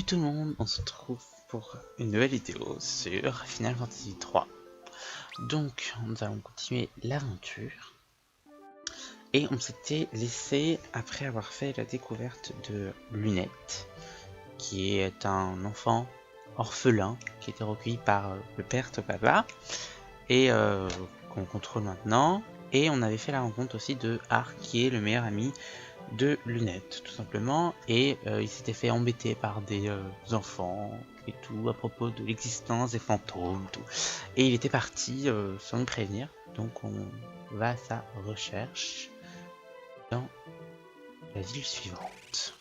tout le monde, on se retrouve pour une nouvelle vidéo sur Final Fantasy 3. Donc nous allons continuer l'aventure. Et on s'était laissé après avoir fait la découverte de Lunette, qui est un enfant orphelin qui était recueilli par le père Topapa et qu'on contrôle maintenant. Et on avait fait la rencontre aussi de Ark, qui est le meilleur ami de Lunette, tout simplement, et il s'était fait embêter par des enfants et tout à propos de l'existence des fantômes, tout. Et il était parti sans nous prévenir, donc on va à sa recherche dans la ville suivante.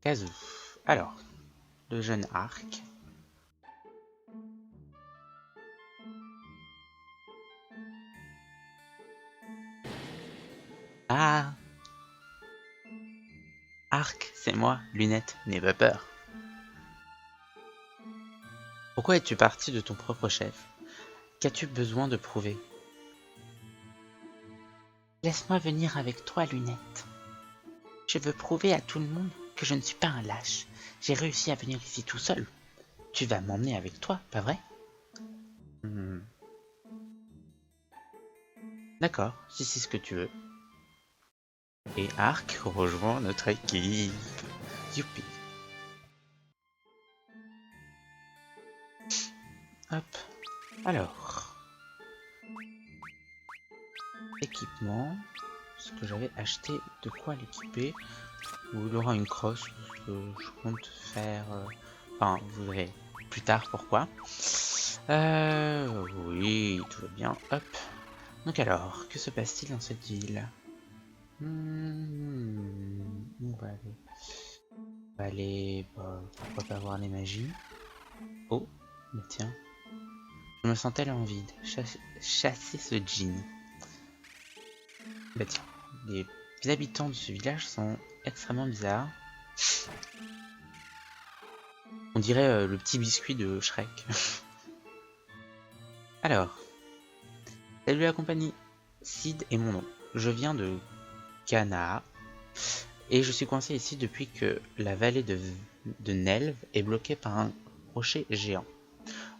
Kazoo. Alors, le jeune Ark. Ah, Ark, c'est moi, Lunette, n'aie pas peur. Pourquoi es-tu parti de ton propre chef? Qu'as-tu besoin de prouver? Laisse-moi venir avec toi, Lunette. Je veux prouver à tout le monde que je ne suis pas un lâche. J'ai réussi à venir ici tout seul. Tu vas m'emmener avec toi, pas vrai? D'accord, si c'est ce que tu veux. Et Ark rejoint notre équipe. Youpi. Hop. Alors. Équipement. Ce que j'avais acheté, de quoi l'équiper. Ou il aura une crosse, parce que je compte faire... Enfin, vous verrez plus tard pourquoi. Oui, tout va bien. Hop. Donc alors, que se passe-t-il dans cette ville? On va aller pourquoi pas voir les magies. Oh, mais tiens. Je me sens tellement vide. Chasser ce djinn. Bah tiens, les habitants de ce village sont extrêmement bizarres. On dirait le petit biscuit de Shrek. Alors, salut la compagnie. Sid est mon nom. Je viens de Kanaa. Et je suis coincé ici depuis que la vallée de Nelv est bloquée par un rocher géant.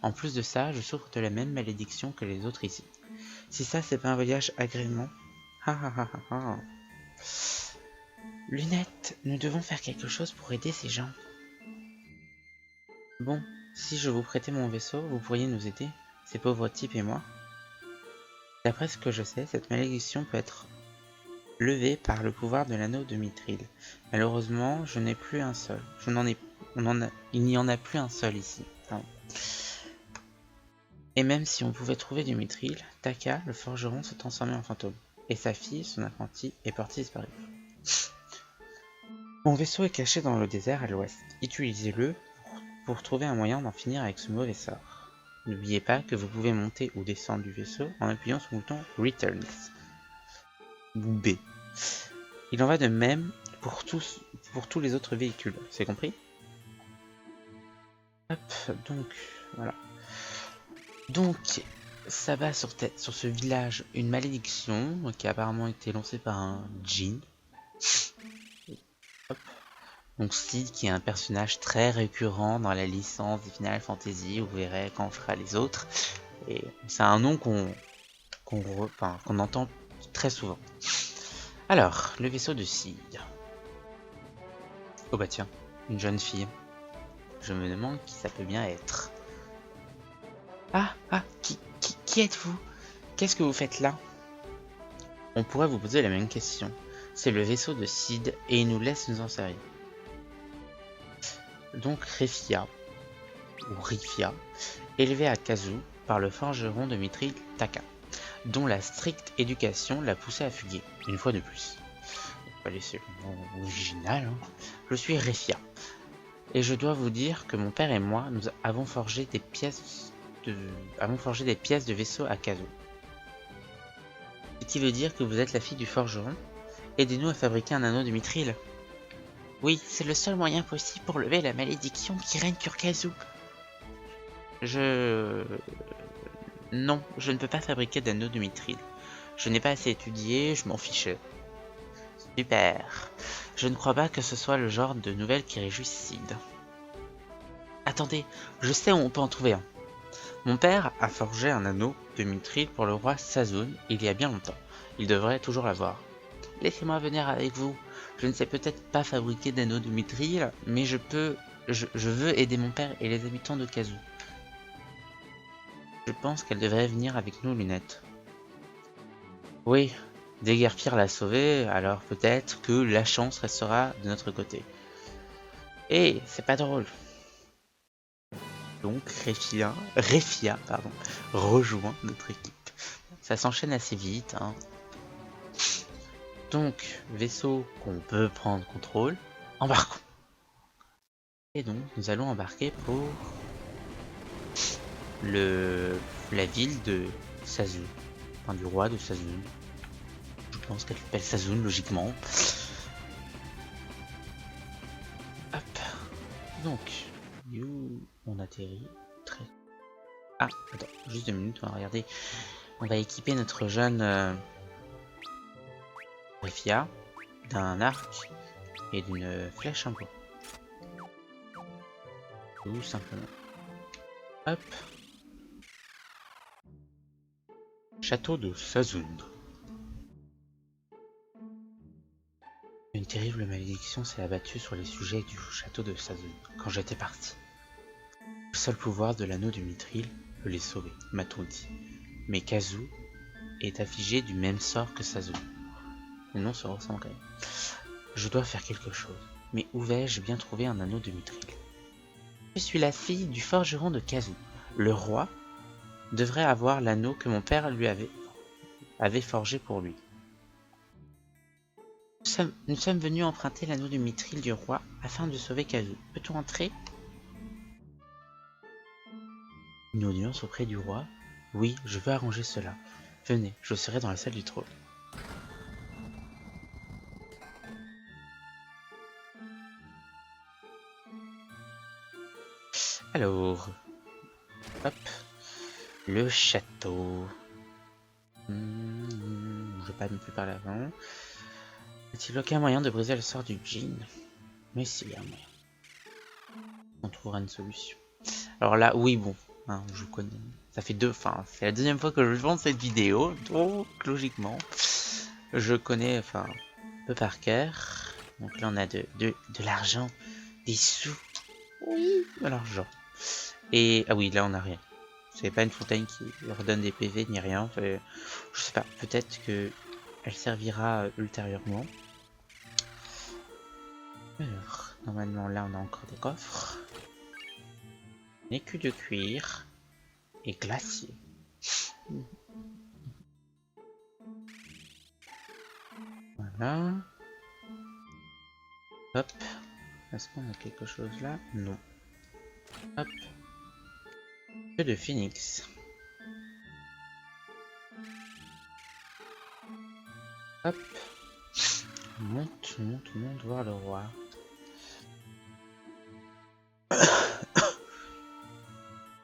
En plus de ça, je souffre de la même malédiction que les autres ici. Si ça, c'est pas un voyage agrément. Lunette, nous devons faire quelque chose pour aider ces gens. Bon, si je vous prêtais mon vaisseau, vous pourriez nous aider, ces pauvres types et moi. D'après ce que je sais, cette malédiction peut être levée par le pouvoir de l'anneau de Mithril. Malheureusement, je n'ai plus un seul. Il n'y en a plus un seul ici. Pardon. Et même si on pouvait trouver du Mithril, Taka, le forgeron, s'est transformé en fantôme. Et sa fille, son apprenti, est partie disparue. Mon vaisseau est caché dans le désert à l'ouest. Utilisez-le pour trouver un moyen d'en finir avec ce mauvais sort. N'oubliez pas que vous pouvez monter ou descendre du vaisseau en appuyant sur le bouton Returns ou B. Il en va de même pour tous les autres véhicules, c'est compris? Hop, donc voilà. Donc ça va sur ce village une malédiction qui a apparemment été lancée par un djinn. Hop. Donc Sid qui est un personnage très récurrent dans la licence des Final Fantasy, vous verrez quand on fera les autres. Et c'est un nom qu'on entend très souvent. Alors, le vaisseau de Sid. Oh bah tiens, une jeune fille. Je me demande qui ça peut bien être. Ah, qui êtes-vous? Qu'est-ce que vous faites là? On pourrait vous poser la même question. C'est le vaisseau de Sid et il nous laisse nous en servir. Donc Rifia, élevée à Kazoo par le forgeron de Mithril Taka, dont la stricte éducation l'a poussé à fuguer, une fois de plus. Pas laisser le nom original, hein. Je suis Rifia, et je dois vous dire que mon père et moi, nous avons forgé des pièces de vaisseau à Kazoo. Ce qui veut dire que vous êtes la fille du forgeron. Aidez-nous à fabriquer un anneau de Mithril. Oui, c'est le seul moyen possible pour lever la malédiction qui règne sur Kazoo. Non, je ne peux pas fabriquer d'anneau de Mithril. Je n'ai pas assez étudié, je m'en fichais. Super. Je ne crois pas que ce soit le genre de nouvelles qui réjouissent Sid. Attendez, je sais où on peut en trouver un. Mon père a forgé un anneau de mithril pour le roi Sazun il y a bien longtemps. Il devrait toujours l'avoir. Laissez-moi venir avec vous. Je ne sais peut-être pas fabriquer d'anneaux de mithril, mais je veux aider mon père et les habitants de Kazoo. Je pense qu'elle devrait venir avec nous, Lunette. Oui, Déguerpir l'a sauvée, alors peut-être que la chance restera de notre côté. Et c'est pas drôle. Donc Réfia, rejoint notre équipe. Ça s'enchaîne assez vite, hein. Donc, vaisseau qu'on peut prendre contrôle, embarquons. Et donc, nous allons embarquer pour la ville de Sazun. Enfin, du roi de Sazun. Je pense qu'elle s'appelle Sazun, logiquement. Hop. Donc, on atterrit. Très... Ah, attends, juste 2 minutes, on va regarder. On va équiper notre jeune Réfia d'un arc et d'une flèche en bois. Tout simplement. Hop. Château de Sazun. Une terrible malédiction s'est abattue sur les sujets du château de Sazun quand j'étais parti. Le seul pouvoir de l'anneau de mithril peut les sauver, m'a-t-on dit. Mais Kazoo est affligé du même sort que Sazun. Les noms se ressemblent quand même. Je dois faire quelque chose. Mais où vais-je bien trouver un anneau de mithril? Je suis la fille du forgeron de Kazoo. Le roi devrait avoir l'anneau que mon père lui avait forgé pour lui. Nous sommes venus emprunter l'anneau de mithril du roi afin de sauver Kazoo. Peut-on entrer? Une audience auprès du roi? Oui, je veux arranger cela. Venez, je serai dans la salle du trône. Alors, hop, le château. Je vais pas non plus parler avant. Est-il aucun moyen de briser le sort du djinn? Mais s'il y a un moyen. On trouvera une solution. Alors là, oui, bon, hein, je connais. Ça fait c'est la deuxième fois que je vends cette vidéo, donc logiquement, je connais, un peu par cœur. Donc là, on a de l'argent, des sous. Oui, de l'argent. Et ah oui, là, on a rien. C'est pas une fontaine qui redonne des PV ni rien. Je sais pas. Peut-être que elle servira ultérieurement. Alors, normalement, là, on a encore des coffres. Écu de cuir et glacier. Voilà. Hop. Est-ce qu'on a quelque chose là? Non. Hop. Que de phoenix. Hop. Monte voir le roi.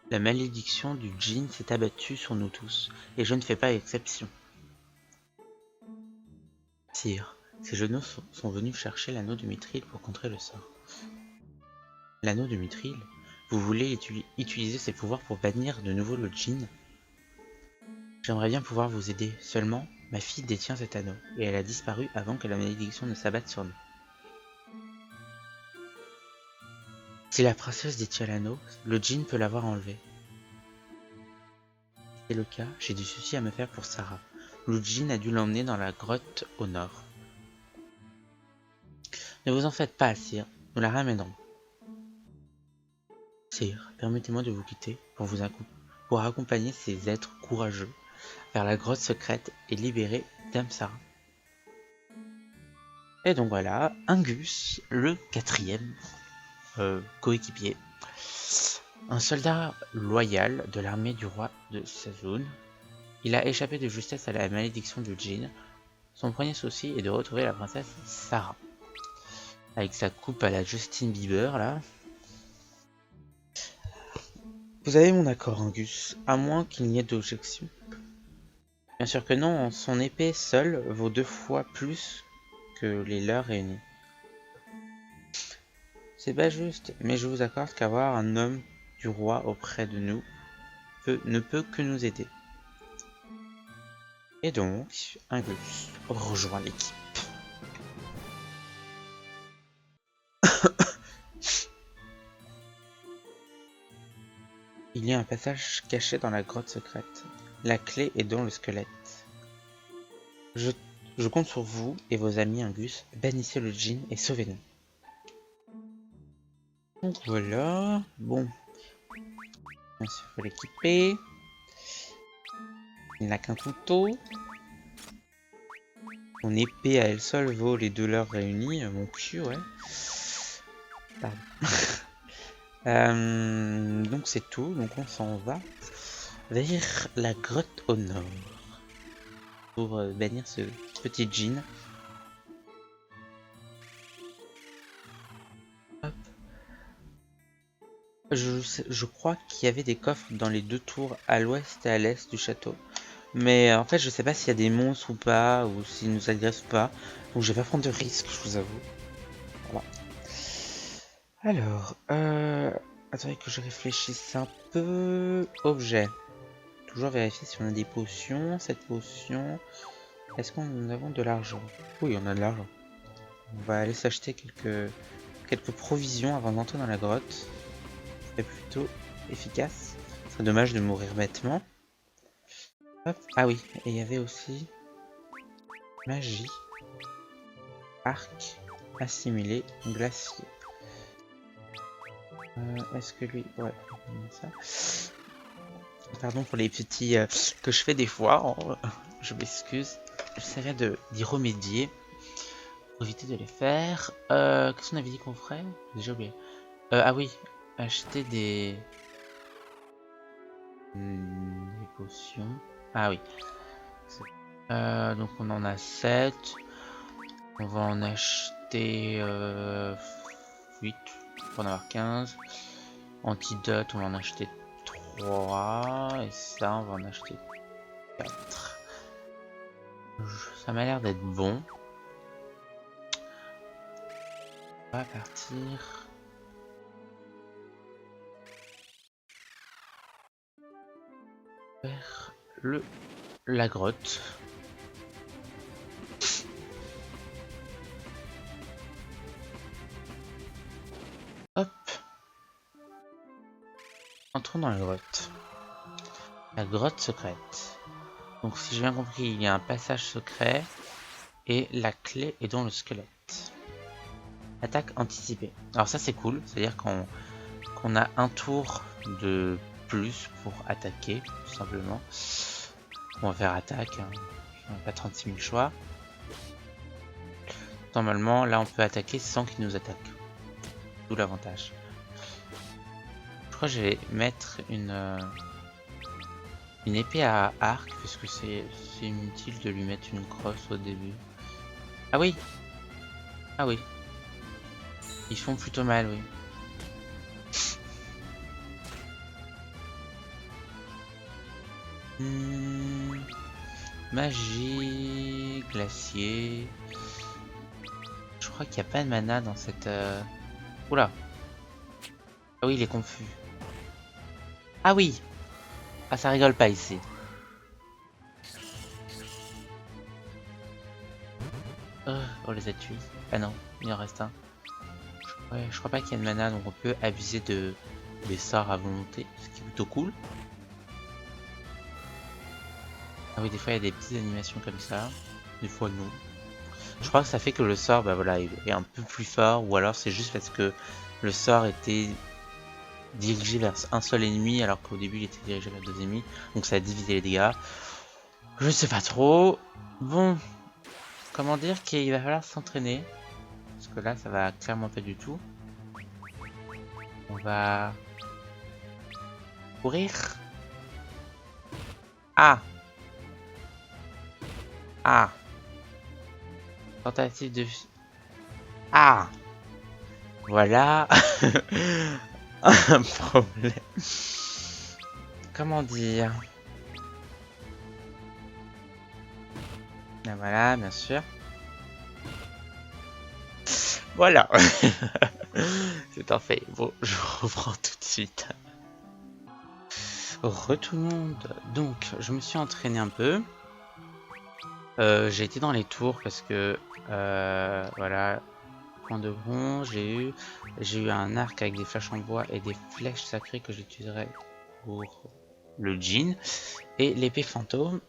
La malédiction du djinn s'est abattue sur nous tous, et je ne fais pas exception. Sire, ces genoux sont venus chercher l'anneau de mithril pour contrer le sort. L'anneau de mithril? Vous voulez utiliser ses pouvoirs pour bannir de nouveau le djinn? J'aimerais bien pouvoir vous aider, seulement, ma fille détient cet anneau, et elle a disparu avant que la malédiction ne s'abatte sur nous. Si la princesse détient l'anneau, le djinn peut l'avoir enlevé. Si c'est le cas, j'ai du souci à me faire pour Sarah. Le djinn a dû l'emmener dans la grotte au nord. Ne vous en faites pas, sire, nous la ramènerons. Sire, permettez-moi de vous quitter pour accompagner ces êtres courageux vers la grotte secrète et libérer Dame Sarah. Et donc voilà, Angus, le 4e coéquipier. Un soldat loyal de l'armée du roi de Sazun. Il a échappé de justesse à la malédiction du djinn. Son premier souci est de retrouver la princesse Sarah. Avec sa coupe à la Justin Bieber là. Vous avez mon accord, Angus, à moins qu'il n'y ait d'objection. Bien sûr que non, son épée seule vaut 2 fois plus que les leurs réunis. C'est pas juste, mais je vous accorde qu'avoir un homme du roi auprès de nous ne peut que nous aider. Et donc, Angus rejoint l'équipe. Il y a un passage caché dans la grotte secrète. La clé est dans le squelette. Je compte sur vous et vos amis Angus. Bannissez le djinn et sauvez-nous. Donc voilà. Bon. Il faut l'équiper. Il n'a qu'un couteau. Mon épée à elle seule vaut les 2 leurs réunis. Mon cul, ouais. Pardon. Donc c'est tout. Donc on s'en va vers la grotte au nord. Pour bannir ce petit djinn. Hop. Je crois qu'il y avait des coffres dans les 2 tours à l'ouest et à l'est du château. Mais en fait je sais pas s'il y a des monstres ou pas, ou s'ils nous agressent ou pas. Donc je vais pas prendre de risque, je vous avoue. Voilà. Alors, attendez que je réfléchisse un peu. Objet. Toujours vérifier si on a des potions. Cette potion, est-ce que nous avons de l'argent? Oui, on a de l'argent. On va aller s'acheter quelques provisions avant d'entrer dans la grotte. C'est plutôt efficace. C'est dommage de mourir bêtement. Hop. Ah oui, et il y avait aussi magie, arc, assimilé, glacier. Est-ce que lui... Ouais, ça. Pardon pour les petits que je fais des fois, je m'excuse. J'essaierai d'y remédier pour éviter de les faire. Qu'est-ce qu'on avait dit qu'on ferait? J'ai déjà oublié. Ah oui, acheter des potions. Ah oui. Donc on en a 7. On va en acheter 8 pour en avoir 15. Antidote, on va en acheter 3. Et ça, on va en acheter 4. Ça m'a l'air d'être bon. On va partir. Vers la grotte. Hop. Entrons dans la grotte. La grotte secrète. Donc si j'ai bien compris, il y a un passage secret. Et la clé est dans le squelette. Attaque anticipée. Alors ça c'est cool. C'est-à-dire qu'on a un tour de plus pour attaquer, tout simplement. On va faire attaque. Hein. On n'a pas 36 000 choix. Normalement, là on peut attaquer sans qu'il nous attaque. D'où l'avantage. Je crois que je vais mettre une épée à arc, parce que c'est inutile de lui mettre une crosse au début. Ah oui! Ah oui. Ils font plutôt mal, oui. Magie, glacier. Je crois qu'il n'y a pas de mana dans cette... Oula. Ah oui, il est confus. Ah oui. Ah, ça rigole pas ici. On les a tués. Ah non, il en reste un. Ouais, je crois pas qu'il y ait de mana, donc on peut abuser des sorts à volonté, ce qui est plutôt cool. Ah oui, des fois il y a des petites animations comme ça, des fois non. Je crois que ça fait que le sort, bah voilà, est un peu plus fort, ou alors c'est juste parce que le sort était dirigé vers un seul ennemi, alors qu'au début il était dirigé vers 2 ennemis, donc ça a divisé les dégâts. Je sais pas trop. Bon, comment dire qu'il va falloir s'entraîner, parce que là ça va clairement pas du tout. On va courir. Ah! Ah! Tentative de... Ah! Voilà un problème. Comment dire? Ah, voilà, bien sûr. Voilà. C'est parfait. Bon, je reprends tout de suite. Tout le monde. Donc, je me suis entraîné un peu. J'ai été dans les tours parce que voilà, point de bronze, j'ai eu un arc avec des flèches en bois et des flèches sacrées que j'utiliserai pour le jean et l'épée fantôme.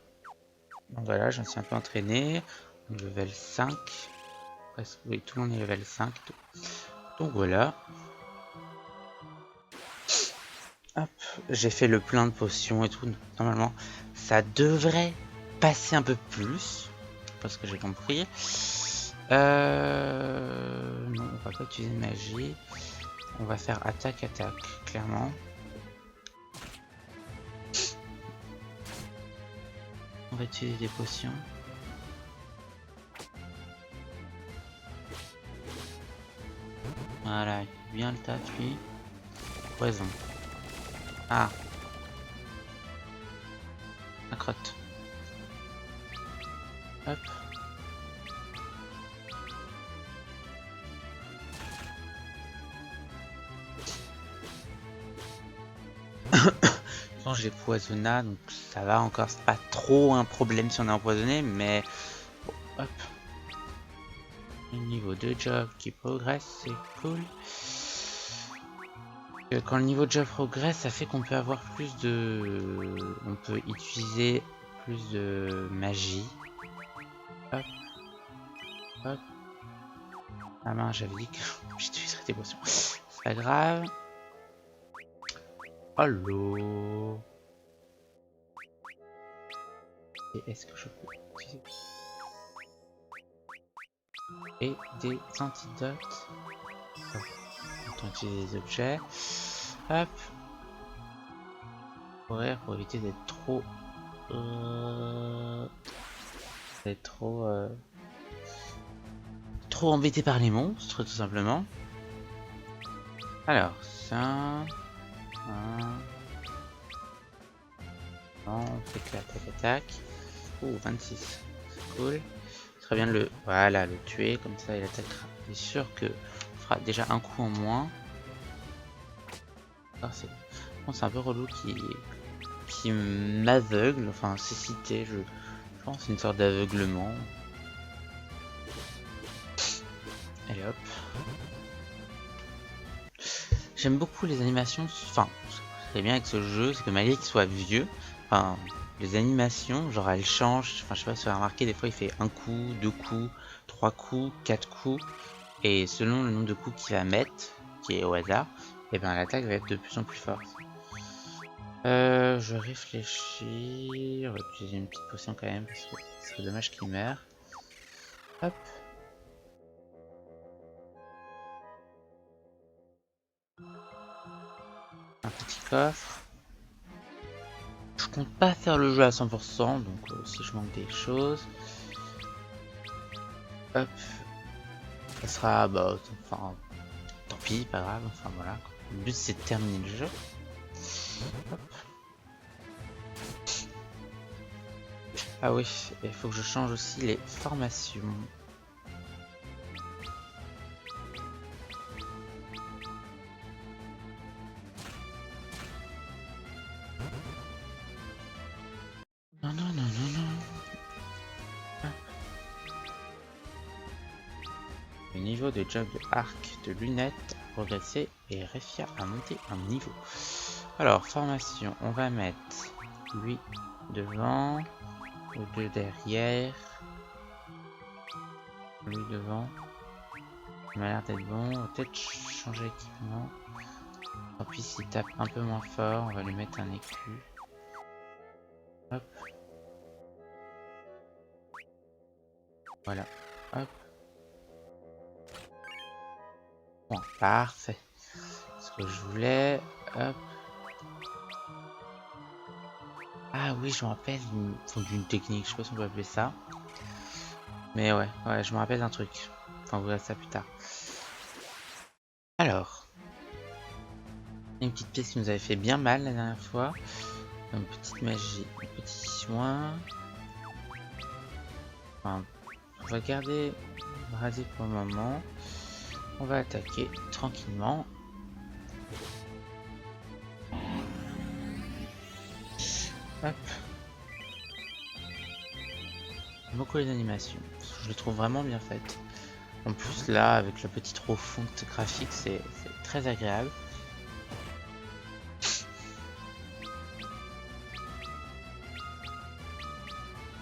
Donc voilà, je me suis un peu entraîné. Level 5. Presque, oui, tout le monde est level 5. Donc voilà. Hop, j'ai fait le plein de potions et tout. Normalement, ça devrait passer un peu plus. Parce que j'ai compris. Non, on va pas utiliser de magie. On va faire attaque, clairement. On va utiliser des potions. Voilà, bien le taf lui. Poison. Ah. La crotte. Hop. J'ai poisonna, donc ça va encore, c'est pas trop un problème si on est empoisonné, mais bon, hop. Le niveau de job qui progresse, c'est cool. Quand le niveau de job progresse, ça fait qu'on peut avoir plus de... On peut utiliser plus de magie. Hop. Hop. Ah mince, j'avais dit que j'utiliserais des potions. C'est pas grave. Allô. Et est-ce que je peux utiliser... Et des antidotes. Oh. On peut utiliser des objets. Hop. Courir pour éviter d'être trop... trop embêté par les monstres, tout simplement. Alors, ça... Non, on fait que l'attaque. Oh, 26. C'est cool. Très bien de le... Voilà, le tuer, comme ça il attaquera. C'est sûr que fera déjà un coup en moins. Ah, c'est un peu relou qui m'aveugle, enfin c'est cité, je pense c'est une sorte d'aveuglement. Allez hop. J'aime beaucoup les animations, enfin ce qui est bien avec ce jeu, c'est que malgré qu'il soit vieux, enfin les animations, genre elles changent, enfin je sais pas si vous avez remarqué, des fois il fait un coup, deux coups, trois coups, quatre coups, et selon le nombre de coups qu'il va mettre, qui est au hasard, et bien l'attaque va être de plus en plus forte. Je réfléchis, on va utiliser une petite potion quand même, parce que ce serait dommage qu'il meure. Hop. Un petit coffre. Je compte pas faire le jeu à 100%, donc si je manque des choses. Hop. Ça sera, bah, enfin, tant pis, pas grave, enfin voilà. Le but c'est de terminer le jeu. Hop. Ah oui, il faut que je change aussi les formations. Non, non, non, non, non. Le niveau de job de arc de lunettes a progressé et Refia a monté un niveau. Alors, formation, on va mettre lui devant, ou deux derrière, lui devant. Il m'a l'air d'être bon, on va peut-être changer d'équipement. Tant pis s'il tape un peu moins fort, on va lui mettre un écu. Hop. Voilà, hop. Bon, parfait. Ce que je voulais, hop. Ah oui, je me rappelle d'une technique, je sais pas si on peut appeler ça. Mais ouais, je me rappelle d'un truc. Enfin, on verra ça plus tard. Alors, une petite pièce qui nous avait fait bien mal la dernière fois. Une petite magie, un petit soin. Enfin, on va garder rasé pour le moment. On va attaquer tranquillement. Hop. Beaucoup les animations. Je les trouve vraiment bien faites. En plus là, avec la petite refonte graphique, c'est très agréable.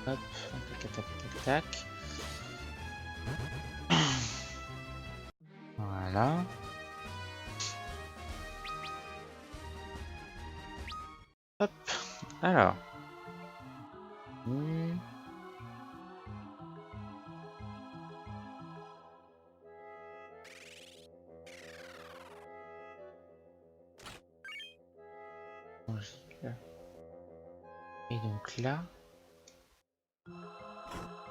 Hop, tac, tac, tac, tac. Voilà. Hop. Alors. Et donc là,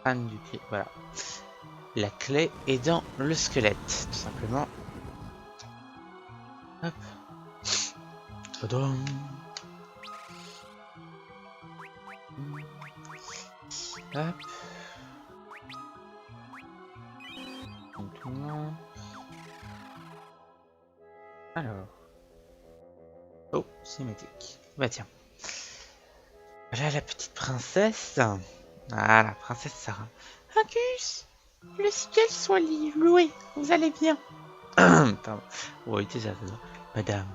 crâne du cri, voilà. La clé est dans le squelette, tout simplement. Hop. Tadam. Hop. Donc, alors. Oh, cinématique. Bah tiens. Voilà la petite princesse. Ah, la princesse Sarah. Angus, le ciel soit loué, vous allez bien. Pardon. Oui, c'est ça. Madame,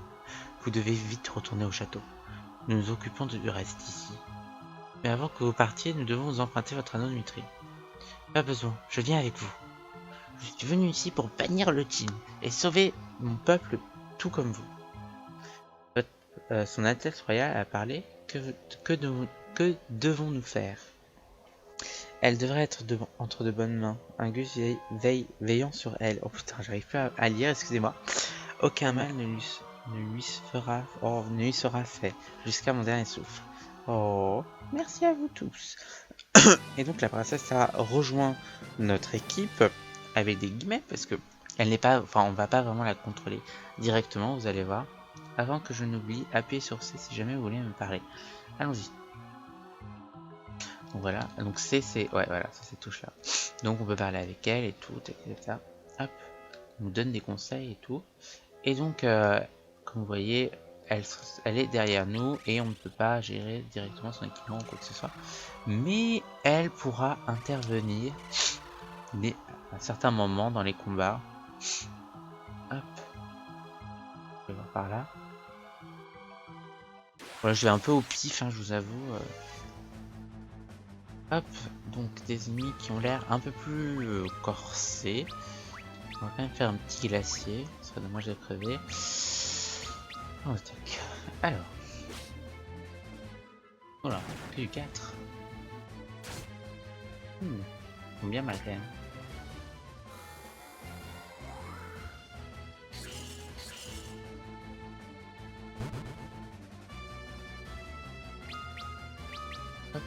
vous devez vite retourner au château. Nous nous occupons du reste ici. Mais avant que vous partiez, nous devons vous emprunter votre anneau de Mithril. Pas besoin, je viens avec vous. Je suis venu ici pour bannir le Jin et sauver mon peuple tout comme vous. Son Altesse Royale a parlé. Que devons-nous faire? Elle devrait être entre de bonnes mains. Angus veillant sur elle. Oh putain, j'arrive pas à lire, excusez-moi. Aucun mal ne lui sera fait jusqu'à mon dernier souffle. Oh, merci à vous tous. Et donc la princesse Sarah rejoint notre équipe avec des guillemets parce que elle n'est pas, enfin on va pas vraiment la contrôler directement, vous allez voir. Avant que je n'oublie, appuyez sur C si jamais vous voulez me parler. Allons-y. Donc voilà, donc C c'est, ouais voilà, c'est cette touche là. Donc on peut parler avec elle et tout, etc. Hop, on nous donne des conseils et tout. Et donc, comme vous voyez, elle est derrière nous et on ne peut pas gérer directement son équipement ou quoi que ce soit. Mais elle pourra intervenir à certains moments dans les combats. Hop, je vais voir par là. Voilà, je vais un peu au pif, hein, je vous avoue. Hop, donc des ennemis qui ont l'air un peu plus corsés. On va quand même faire un petit glacier, ce serait dommage de crever. Oh, tac. Alors. Voilà, que du 4. Bien mal quand même. Hop.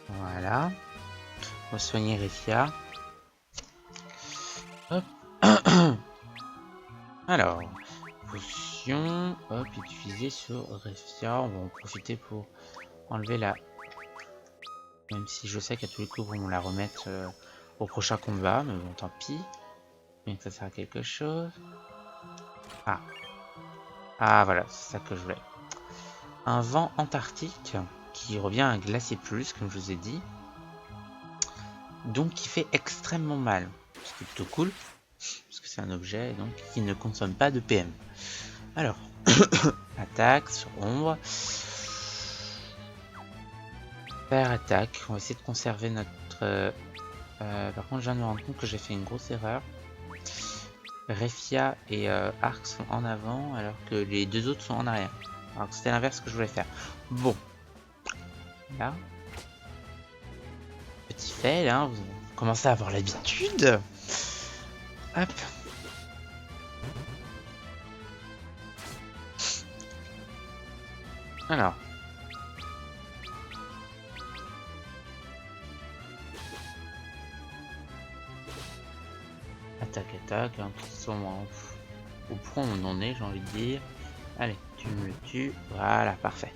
Voilà. On va soigner Refia. Hop. Alors, potion, hop, utiliser sur Refia. On va en profiter pour enlever la... Même si je sais qu'à tous les coups, on la remettre au prochain combat, mais bon, tant pis. Bien que ça sert à quelque chose. Ah. Ah, voilà, c'est ça que je voulais. Un vent antarctique qui revient à glacer plus, comme je vous ai dit. Donc, qui fait extrêmement mal. Ce qui est plutôt cool. Parce que c'est un objet donc qui ne consomme pas de PM. Alors, attaque sur ombre. Faire attaque. On va essayer de conserver notre... par contre, je viens de me rendre compte que j'ai fait une grosse erreur. Refia et Arc sont en avant alors que les deux autres sont en arrière. Alors que c'était l'inverse que je voulais faire. Bon. Là. Petit fail, hein. Vous commencez à avoir l'habitude. Hop. Alors. Attaque, hein, au point où on en est, j'ai envie de dire. Allez, tu me le tues. Voilà, parfait.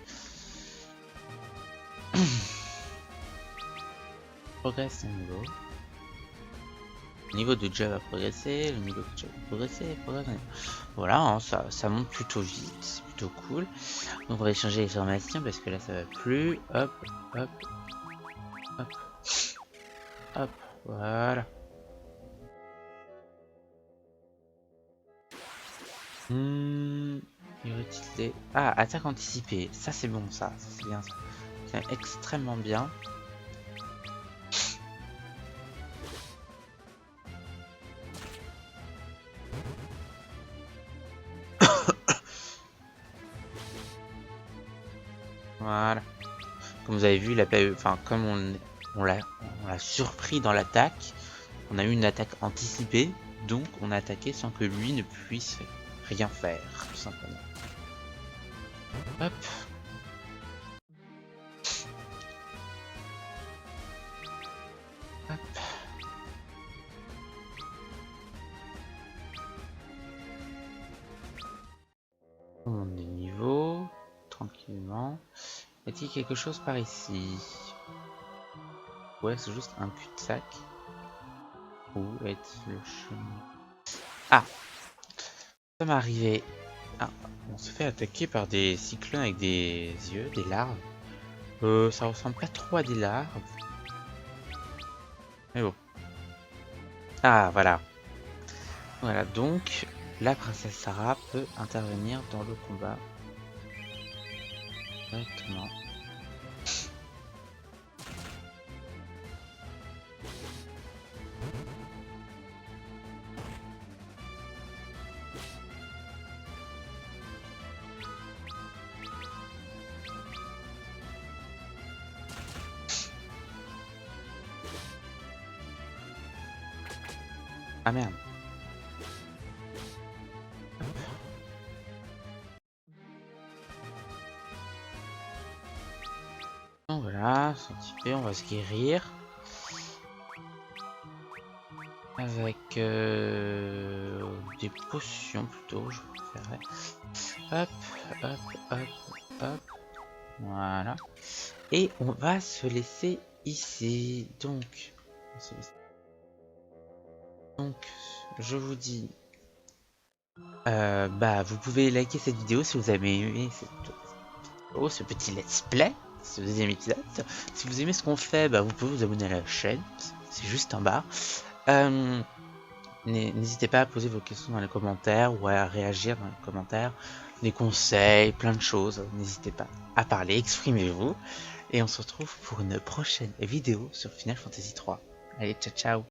progresse de niveau. Le niveau de job a progressé, le niveau de job a progressé, Voilà, hein, ça monte plutôt vite, c'est plutôt cool. Donc on va échanger les formations parce que là ça va plus. Hop, hop, hop, hop, voilà. Utiliser. Ah, attaque anticipée, ça c'est bon, ça c'est bien, ça. C'est extrêmement bien. Voilà. Comme vous avez vu, enfin comme on l'a surpris dans l'attaque, on a eu une attaque anticipée, donc on a attaqué sans que lui ne puisse rien faire, tout simplement. Hop. Hop. On monte des niveaux, tranquillement. Y a-t-il quelque chose par ici? Ouais, c'est juste un cul-de-sac. Où est le chemin? Ah! Ça m'est arrivé. Ah, on se fait attaquer par des cyclones avec des yeux, des larves. Ça ressemble pas trop à des larves. Mais bon. Ah, voilà. Voilà, donc la princesse Sarah peut intervenir dans le combat directement. Ah merde. Donc voilà, c'est un petit peu, on va se guérir. Avec des potions plutôt, je préférerais. Hop, hop, hop, hop. Voilà. Et on va se laisser ici. Donc, je vous dis, vous pouvez liker cette vidéo si vous avez aimé ce petit let's play, ce deuxième épisode. Si vous aimez ce qu'on fait, vous pouvez vous abonner à la chaîne, c'est juste en bas. N'hésitez pas à poser vos questions dans les commentaires ou à réagir dans les commentaires, des conseils, plein de choses. N'hésitez pas à parler, exprimez-vous. Et on se retrouve pour une prochaine vidéo sur Final Fantasy 3. Allez, ciao ciao!